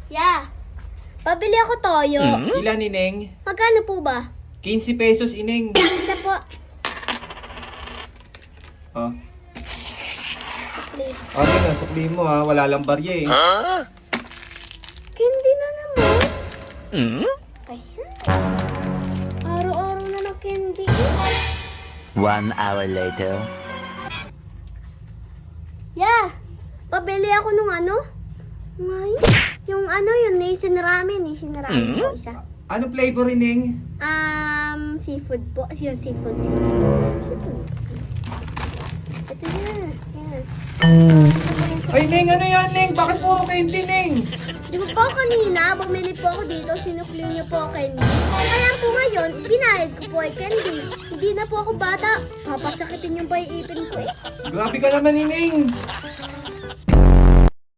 Yeah. Pabili ako toyo. Ilan, Ineng? Magkano po ba? 15 pesos, Ineng. Isa po. Oh. Plate. Okay na, sukli mo ha. Wala lang barya eh. Candy na naman. Ayan. Araw-araw na ng candy. 1 hour later. Yeah. Pabili ako nung ano? Ngayon. Yung ano, yung Nissin Ramen. Nissin Ramen po isa. Ano flavor, Ineng? Seafood po. Yung seafood. Seafood. Ito na. Yan. Ay, Neng, ano yan, Neng? Bakit puro candy, Neng? Di ba po kanina, bumili po ako dito, sinukli niyo po ako candy. Kaya po ngayon, binayad ko po ay candy. Hindi na po ako bata. Papasakitin yung ipin ko eh. Grabe ka naman, Ineng.